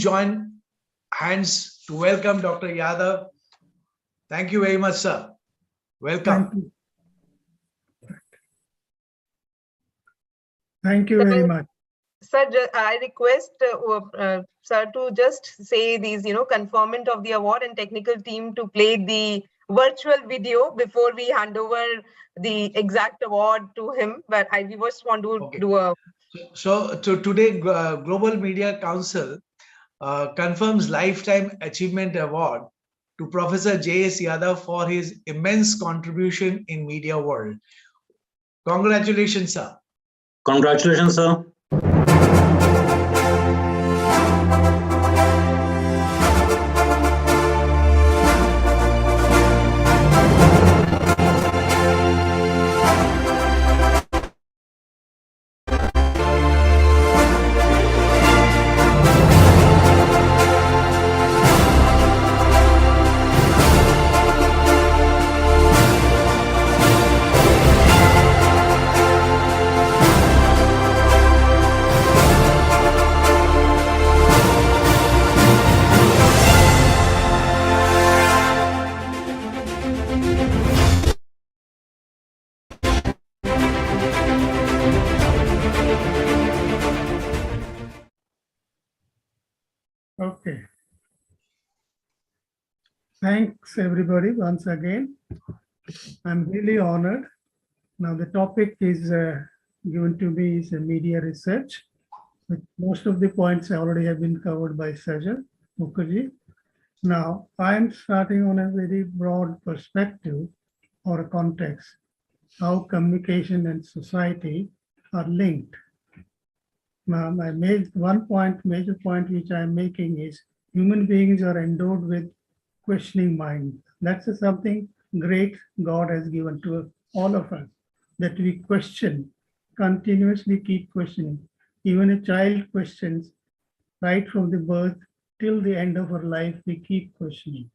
Please join hands to welcome Dr. Yadav. Thank you very much, sir. Welcome. Thank you very much. Sir, I request sir to just say these, conferment of the award and technical team to play the virtual video before we hand over the exact award to him. But we just want to do a. So today, Global Media Council confirms Lifetime Achievement Award to Professor J.S. Yadav for his immense contribution in media world. Congratulations, sir. Congratulations, sir. Okay. Thanks everybody once again. I'm really honored. Now the topic is given to me is media research. But most of the points already have been covered by Sajal Mukherjee. Now I'm starting on a very broad perspective or a context, how communication and society are linked. Now, major point which I'm making is human beings are endowed with questioning mind. That's something great God has given to all of us, that we question, continuously keep questioning. Even a child questions right from the birth till the end of our life, we keep questioning.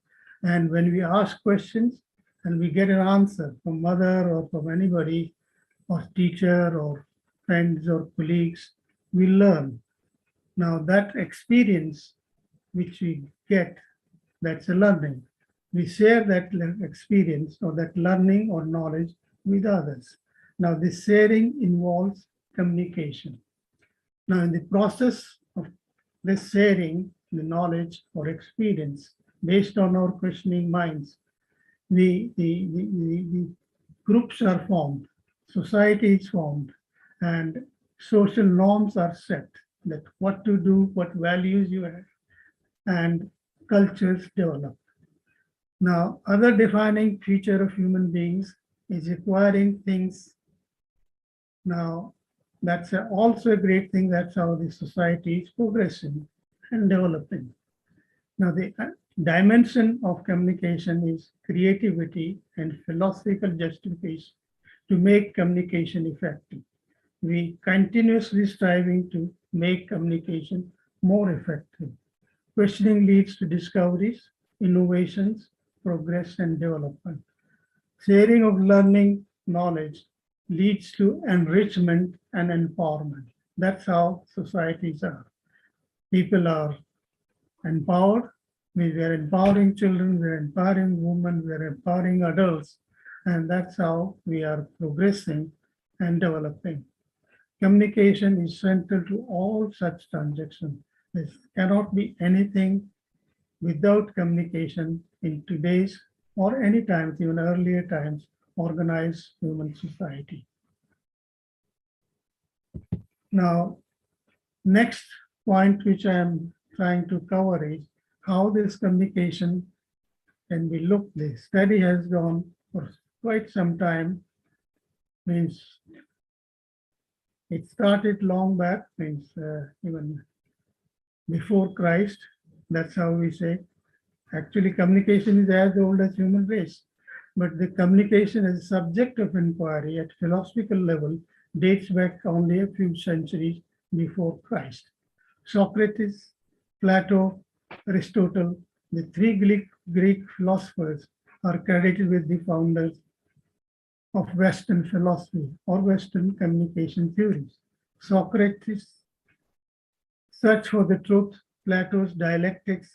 And when we ask questions and we get an answer from mother or from anybody, or teacher or friends or colleagues, we learn. Now that experience which we get, that's a learning. We share that experience or that learning or knowledge with others. Now this sharing involves communication. Now in the process of this sharing, the knowledge or experience based on our questioning minds, the groups are formed, society is formed, and social norms are set, that what to do, what values you have, and cultures develop. Now, other defining feature of human beings is acquiring things. Now, that's also a great thing. That's how the society is progressing and developing. Now, the dimension of communication is creativity and philosophical justification to make communication effective. We continuously striving to make communication more effective. Questioning leads to discoveries, innovations, progress, and development. Sharing of learning knowledge leads to enrichment and empowerment. That's how societies are. People are empowered. We are empowering children, we are empowering women, we are empowering adults, and that's how we are progressing and developing. Communication is central to all such transactions. There cannot be anything without communication in today's or any times, even earlier times, organized human society. Now, next point which I am trying to cover is how this communication can be looked. The study has gone for quite some time, means it started long back, means even before Christ. That's how we say. Actually, communication is as old as human race, but the communication as a subject of inquiry at philosophical level dates back only a few centuries before Christ. Socrates, Plato, Aristotle, the three Greek philosophers are credited with the founders of Western philosophy or Western communication theories. Socrates' search for the truth Plato's dialectics,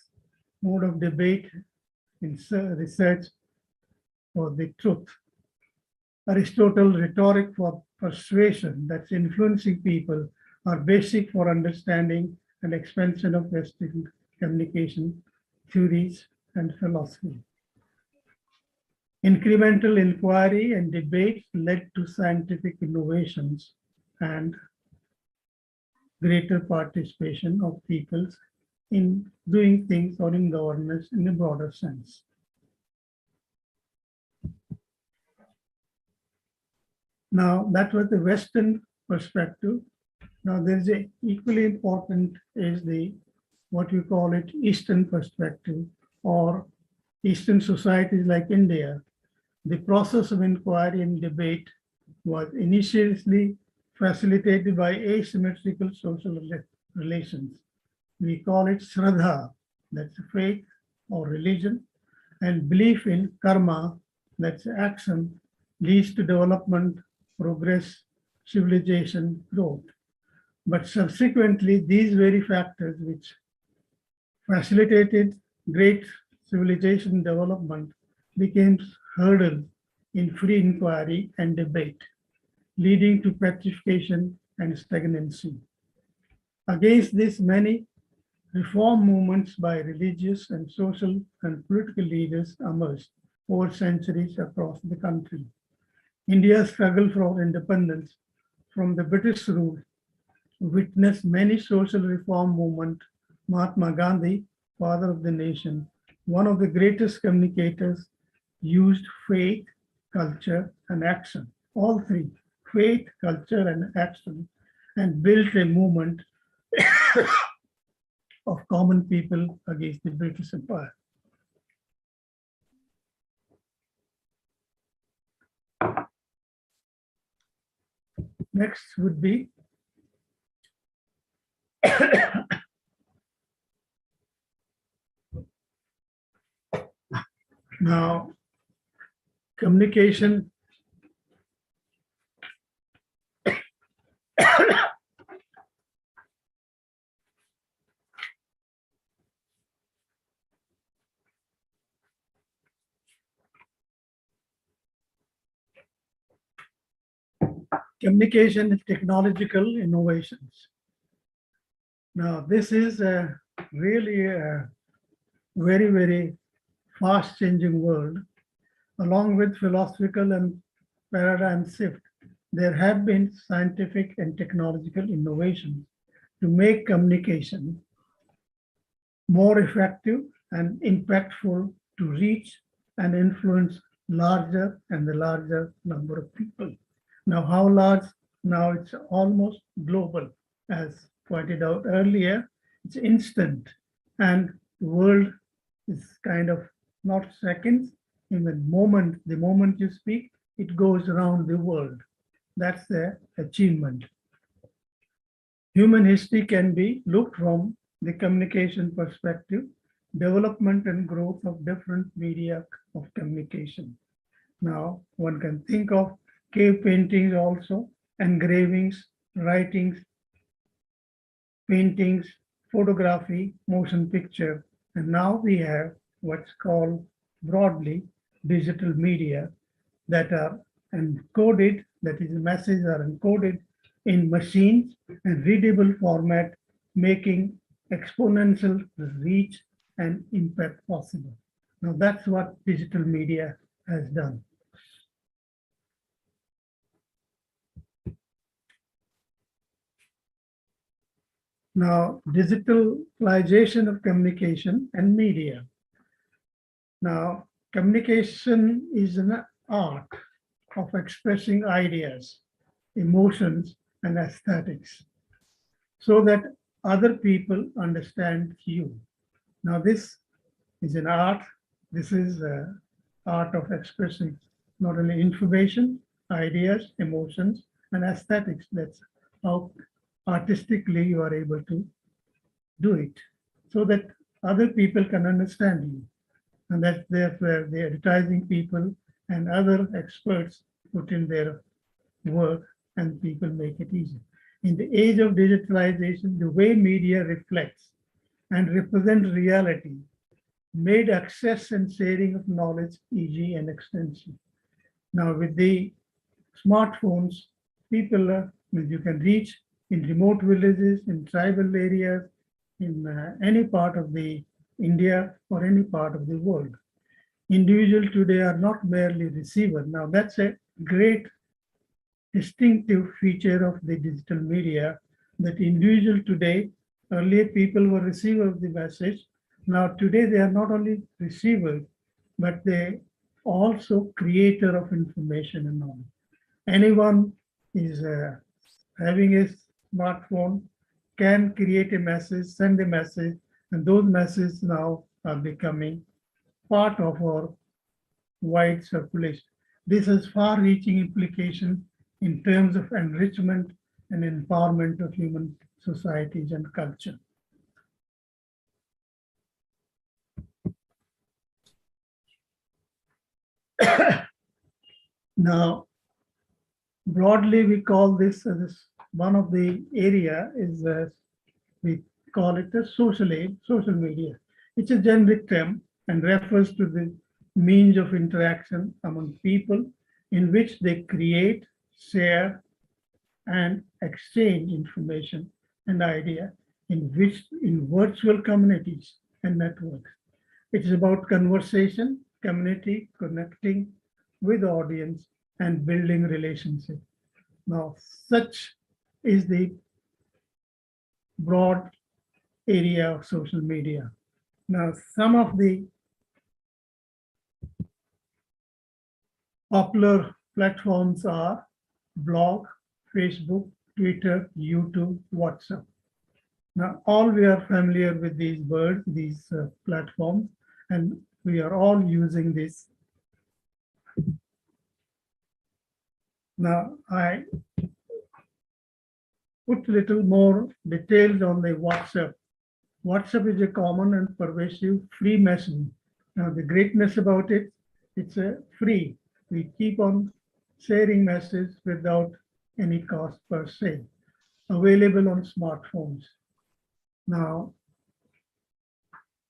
mode of debate in research for the truth. Aristotle's rhetoric for persuasion that's influencing people are basic for understanding and expansion of Western communication theories and philosophy. Incremental inquiry and debate led to scientific innovations and greater participation of people in doing things or in governance in a broader sense. Now, that was the Western perspective. Now, there's a equally important is the what we call it Eastern perspective, or Eastern societies like India. The process of inquiry and debate was initially facilitated by asymmetrical social relations. We call it Shraddha, that's faith or religion, and belief in karma, that's action, leads to development, progress, civilization, growth. But subsequently, these very factors which facilitated great civilization development became hurdles in free inquiry and debate, leading to petrification and stagnancy. Against this, many reform movements by religious and social and political leaders emerged over centuries across the country. India's struggle for independence from the British rule witnessed many social reform movements. Mahatma Gandhi, father of the nation, one of the greatest communicators, used faith, culture, and action, all three, faith, culture, and action, and built a movement of common people against the British Empire. Next would be now communication. Communication and technological innovations. Now, this is really a very, very fast changing world. Along with philosophical and paradigm shift, there have been scientific and technological innovations to make communication more effective and impactful to reach and influence larger and the larger number of people. Now, how large? Now it's almost global, as pointed out earlier. It's instant, and the world is kind of not seconds. In the moment you speak, it goes around the world. That's the achievement. Human history can be looked from the communication perspective, development and growth of different media of communication. Now, one can think of cave paintings also, engravings, writings, paintings, photography, motion picture, and now we have what's called broadly digital media that are encoded, that is, messages are encoded in machines and readable format, making exponential reach and impact possible. Now that's what digital media has done. Now, digitalization of communication and media. Now, communication is an art of expressing ideas, emotions, and aesthetics so that other people understand you. Now, this is an art. This is the art of expressing not only information, ideas, emotions, and aesthetics. That's how artistically you are able to do it so that other people can understand you. And that's where the advertising people and other experts put in their work and people make it easy. In the age of digitalization, the way media reflects and represent reality, made access and sharing of knowledge easy and extensive. Now with the smartphones, you can reach in remote villages, in tribal areas, in any part of the India or any part of the world. Individuals today are not merely receivers. Now that's a great distinctive feature of the digital media, that individual today, earlier people were receiver of the message. Now today they are not only receivers, but they also creator of information and knowledge. Anyone is having a smartphone, can create a message, send a message, and those messages now are becoming part of our wide circulation. This has far-reaching implications in terms of enrichment and empowerment of human societies and culture. Now, broadly, we call this as one of the area is we call it a social media. It's a generic term and refers to the means of interaction among people in which they create, share, and exchange information and idea in virtual communities and networks. It's about conversation, community, connecting with audience and building relationship. Now, such is the broad area of social media. Now, some of the popular platforms are blog, Facebook, Twitter, YouTube, WhatsApp. Now, all we are familiar with these words, these platforms, and we are all using this. Now, I put a little more details on the WhatsApp. WhatsApp is a common and pervasive free messaging. Now, the greatness about it, it's a free. We keep on sharing messages without any cost per se, available on smartphones. Now,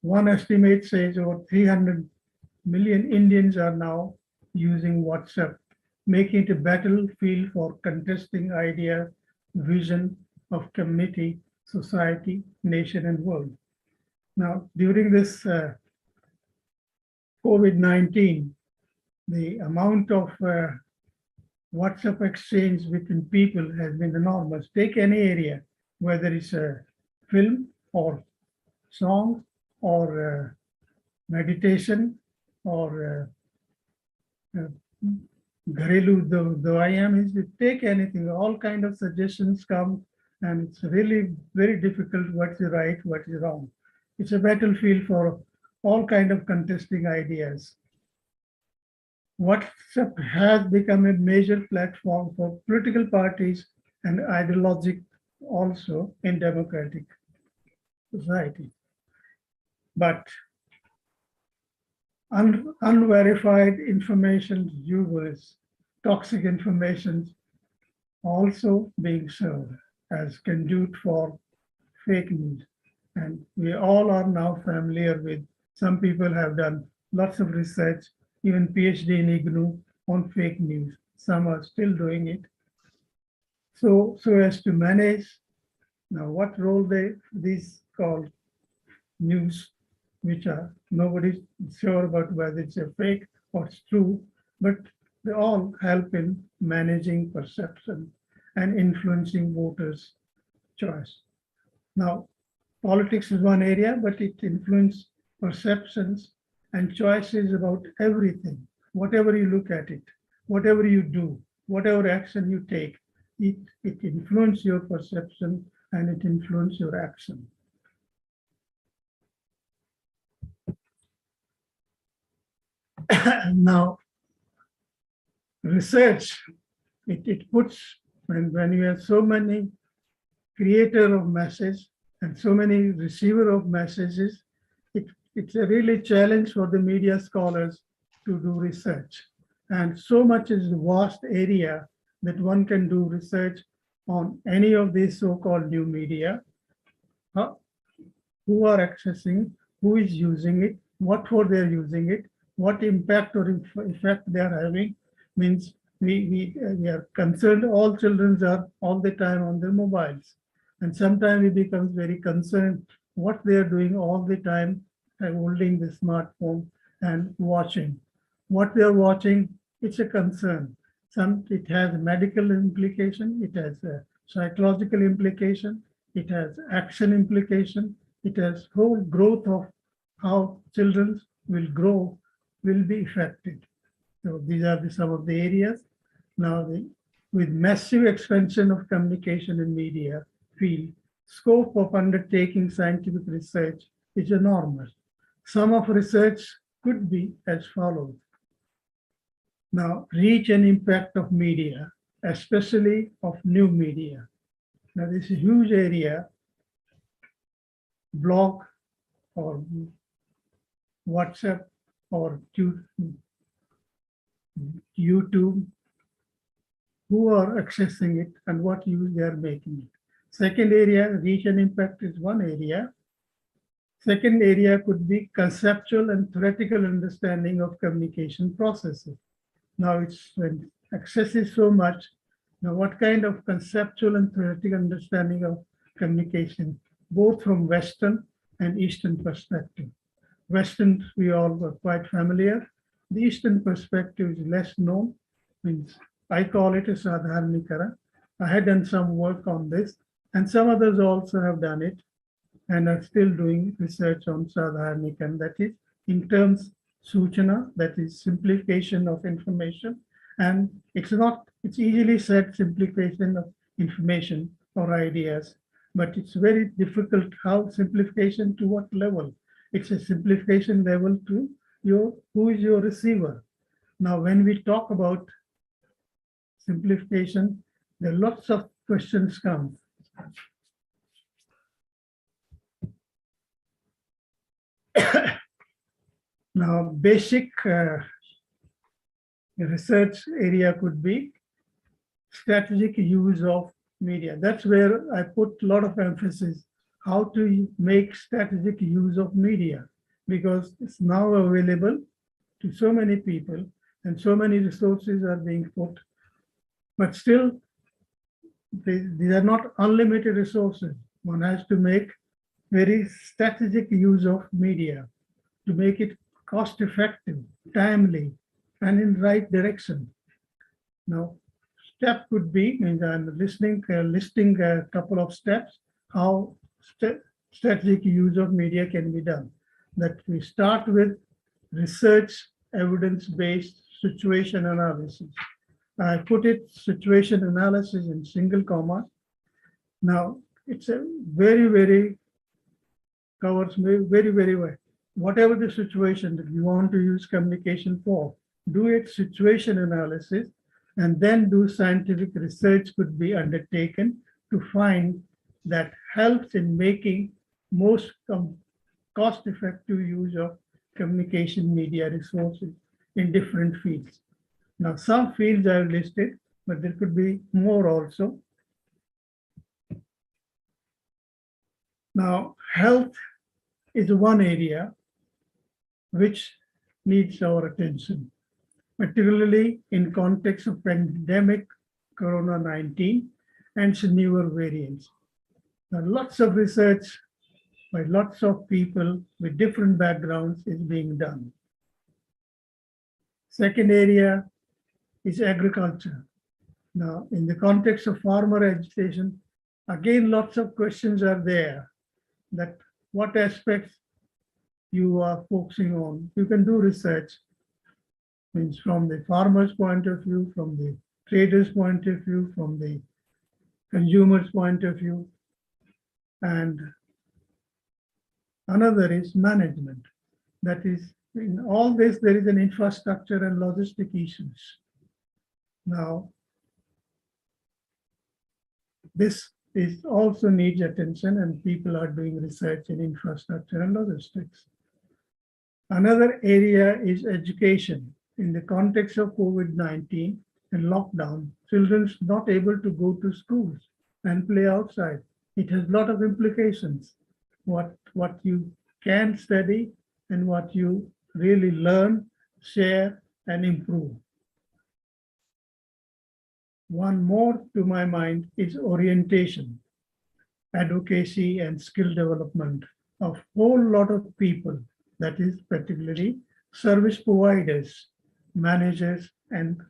one estimate says over 300 million Indians are now using WhatsApp, making it a battlefield for contesting ideas, vision of community, society, nation, and world. Now, during this COVID-19, the amount of WhatsApp exchange between people has been enormous. Take any area, whether it's a film or song or meditation or Gharelu Dawaiyan, is take anything, all kind of suggestions come, and it's really very difficult what's right, what is wrong. It's a battlefield for all kind of contesting ideas. WhatsApp has become a major platform for political parties and ideologic also in democratic society. But unverified information, rumors, toxic information also being served as conduit for fake news. And we all are now familiar with, some people have done lots of research, even PhD in IGNOU on fake news. Some are still doing it. So as to manage, now what role these called news, which are nobody's sure about whether it's a fake or it's true, but they all help in managing perception and influencing voters' choice. Now, politics is one area, but it influences perceptions and choices about everything. Whatever you look at it, whatever you do, whatever action you take, it influences your perception and it influences your action. Now, research, it puts, when you have so many creator of messages and so many receiver of messages, it's a really challenge for the media scholars to do research. And so much is a vast area that one can do research on any of these so-called new media. Who who are accessing, who is using it, what for they're using it, what impact or effect they are having. Means we are concerned all children are all the time on their mobiles. And sometimes we become very concerned what they are doing all the time, holding the smartphone and watching. What they are watching, it's a concern. It has medical implication, it has a psychological implication, it has action implication, it has whole growth of how children will grow, will be affected. So these are some of the areas. Now, with massive expansion of communication and media field, scope of undertaking scientific research is enormous. Some of research could be as follows. Now, reach and impact of media, especially of new media. Now, this is a huge area, blog or WhatsApp or YouTube, who are accessing it and what use they are making it. Second area, reach and impact is one area. Second area could be conceptual and theoretical understanding of communication processes. Now it's when access is so much, now what kind of conceptual and theoretical understanding of communication, both from Western and Eastern perspective. Western, we all were quite familiar. The Eastern perspective is less known, means I call it a Sadharnikara. I had done some work on this, and some others also have done it and are still doing research on Sadharnikara. That is, in terms Suchana, that is simplification of information. And it's easily said simplification of information or ideas, but it's very difficult how simplification to what level. It's a simplification level to who is your receiver. Now, when we talk about simplification, there are lots of questions come. Now, basic research area could be strategic use of media. That's where I put a lot of emphasis, how to make strategic use of media, because it's now available to so many people and so many resources are being put. But still, these are not unlimited resources. One has to make very strategic use of media to make it cost-effective, timely, and in right direction. Now, step could be, and I'm listing a couple of steps, how strategic use of media can be done. That we start with research, evidence-based situation analysis. I put it situation analysis in single comma. Now, it's a very covers very well. Whatever the situation that you want to use communication for, do it situation analysis, and then do scientific research could be undertaken to find that helps in making most cost-effective use of communication media resources in different fields. Now, some fields I've listed, but there could be more also. Now, health is one area which needs our attention, particularly in context of pandemic Corona-19 and its newer variants. Now, lots of research by lots of people with different backgrounds is being done. Second area is agriculture. Now, in the context of farmer education, again, lots of questions are there that what aspects you are focusing on. You can do research, means from the farmer's point of view, from the trader's point of view, from the consumer's point of view. And another is management. That is, in all this, there is an infrastructure and logistic issues. Now, this is also needs attention, and people are doing research in infrastructure and logistics. Another area is education. In the context of COVID-19 and lockdown, children not able to go to schools and play outside. It has a lot of implications. what you can study and what you really learn, share, and improve. One more to my mind is orientation, advocacy, and skill development of whole lot of people, that is particularly service providers, managers, and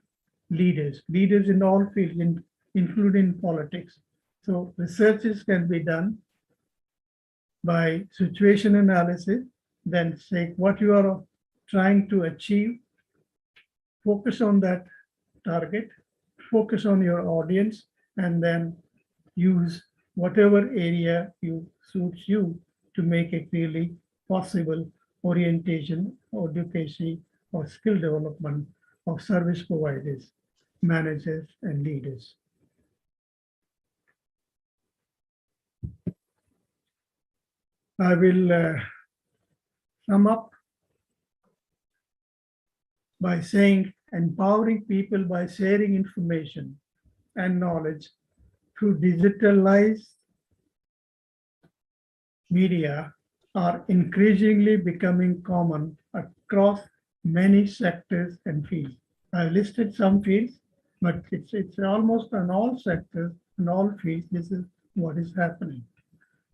leaders in all fields, including politics. So researches can be done by situation analysis, then say what you are trying to achieve, focus on that target, focus on your audience, and then use whatever area suits you to make it really possible orientation, advocacy, or skill development of service providers, managers, and leaders. I will sum up by saying empowering people by sharing information and knowledge through digitalized media are increasingly becoming common across many sectors and fields. I listed some fields, but it's almost on all sectors and all fields. This is what is happening.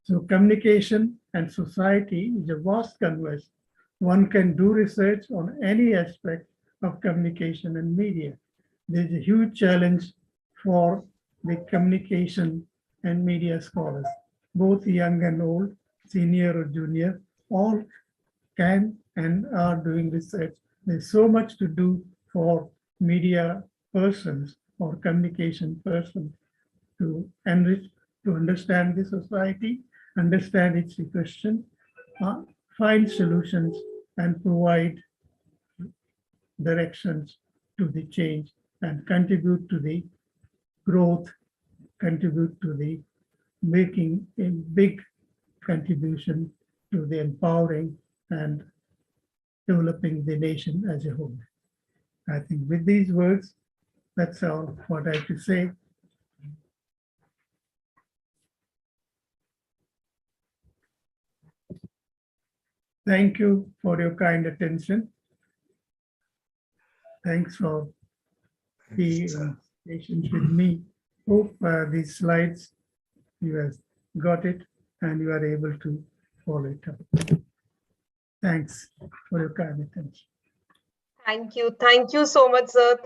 So communication and society is a vast canvas. One can do research on any aspect of communication and media. There's a huge challenge for the communication and media scholars, both young and old, senior or junior, all can and are doing research. There's so much to do for media persons or communication persons to enrich, to understand the society, understand its question, find solutions, and provide directions to the change and contribute to the growth, contribute to the making a big contribution to the empowering and developing the nation as a whole. I think with these words, that's all what I have to say. Thank you for your kind attention. Thanks for being patient with me. Hope these slides, you have got it and you are able to follow it up. Thanks for your kind attention. Thank you so much, sir.